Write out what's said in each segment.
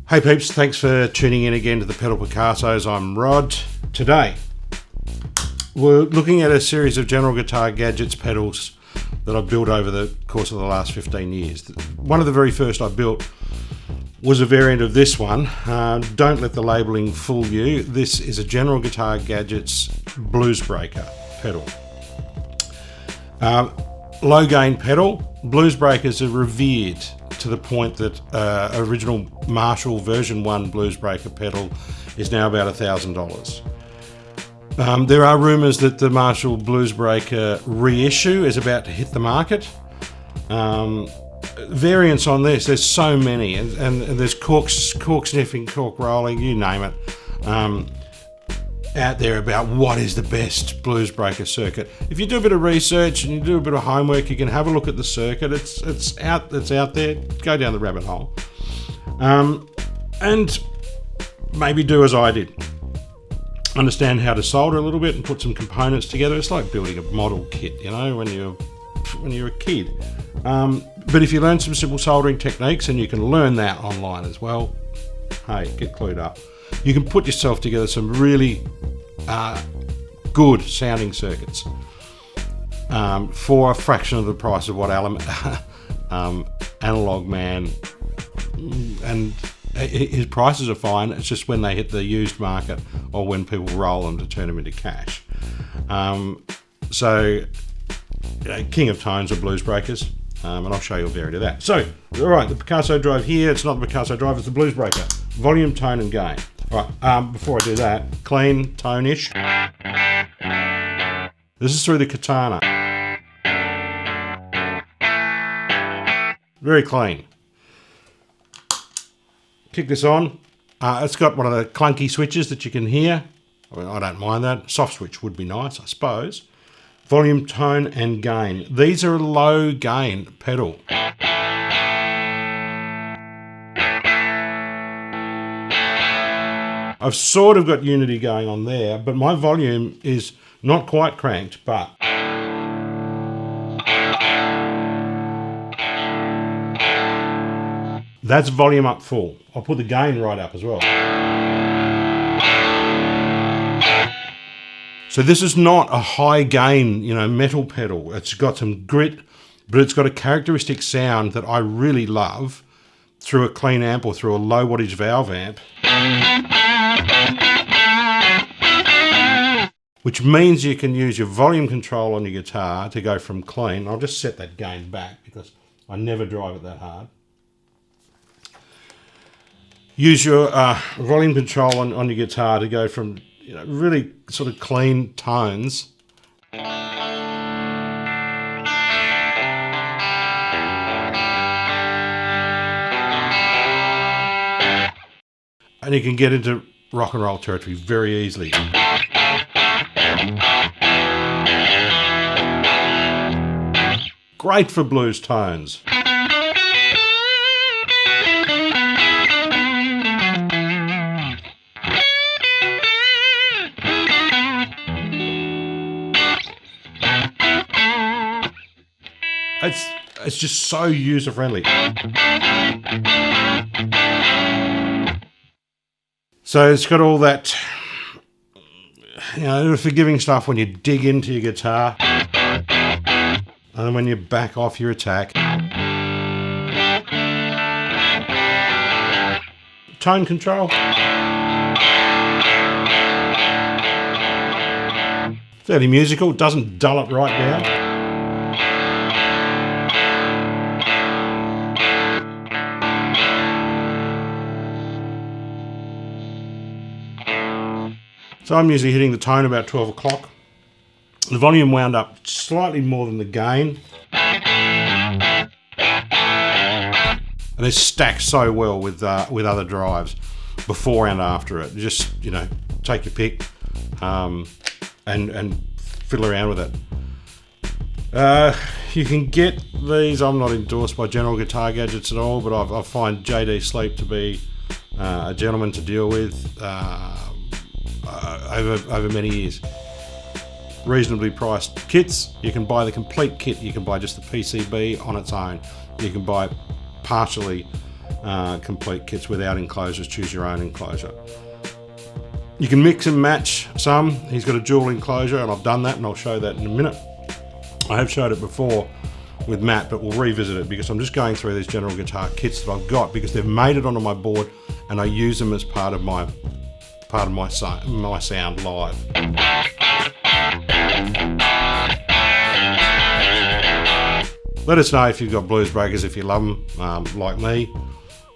Hey peeps, thanks for tuning in again to the Pedal Picassos. I'm Rod. Today, we're looking at a series of general guitar gadgets pedals that I've built over the course of the last 15 years. One of the very first I built was a variant of this one. Don't let the labelling fool you. This is a general guitar gadgets blues breaker pedal. Low gain pedal. Blues breakers are revered to the point that original Marshall version 1 blues breaker pedal is now about $1,000. There are rumours that the Marshall blues breaker reissue is about to hit the market. Variants on this, there's so many, and there's cork sniffing, cork rolling, you name it, out there about what is the best blues breaker circuit. If you do a bit of research and you do a bit of homework, you can have a look at the circuit. It's out there. Go down the rabbit hole, and maybe do as I did. Understand how to solder a little bit and put some components together. It's like building a model kit, you know, when you're a kid. But if you learn some simple soldering techniques, and you can learn that online as well, hey, get clued up. You can put yourself together some really good sounding circuits for a fraction of the price of what Analog Man, and his prices are fine. It's just when they hit the used market or when people roll them to turn them into cash. King of Tones are blues breakers, and I'll show you a variant of that. So, all right, the Picasso drive here. It's not the Picasso drive, it's the blues breaker. Volume, tone, and gain. All right, before I do that, clean, tone-ish. This is through the Katana. Very clean. Kick this on. It's got one of the clunky switches that you can hear. I mean, I don't mind that. Soft switch would be nice, I suppose. Volume, tone, and gain. These are a low gain pedal. I've sort of got unity going on there, but my volume is not quite cranked, but that's volume up full. I'll put the gain right up as well. So this is not a high gain, metal pedal. It's got some grit, but it's got a characteristic sound that I really love through a clean amp or through a low wattage valve amp. Which means you can use your volume control on your guitar to go from clean. I'll just set that gain back because I never drive it that hard. Use your volume control on your guitar to go from really sort of clean tones and you can get into rock and roll territory very easily. Great for blues tones. It's just so user friendly. So it's got all that, forgiving stuff when you dig into your guitar, and then when you back off your attack. Tone control. Fairly musical, doesn't dull it right down. So I'm usually hitting the tone about 12 o'clock. The volume wound up slightly more than the gain. And it stacks so well with other drives before and after it. Just, take your pick and fiddle around with it. You can get these. I'm not endorsed by General Guitar Gadgets at all, but I find JD Sleep to be a gentleman to deal with over many years. Reasonably priced kits. You can buy the complete kit. You can buy just the PCB on its own. You can buy partially complete kits without enclosures. Choose your own enclosure. You can mix and match some. He's got a dual enclosure, and I've done that, and I'll show that in a minute. I have showed it before with Matt, but we'll revisit it because I'm just going through these General Guitar kits that I've got because they've made it onto my board, and I use them as part of my sound live. Let us know if you've got Blues Breakers, if you love them, like me,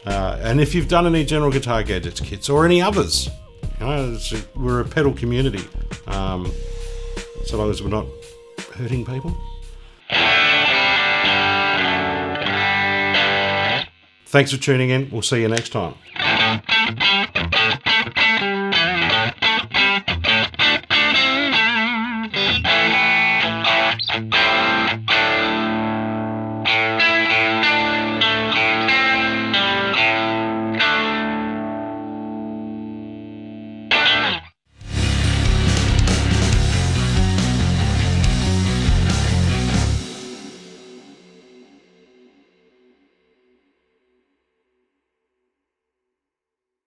and if you've done any General Guitar Gadgets kits or any others. You know, we're a pedal community, so long as we're not hurting people. Thanks for tuning in. We'll see you next time.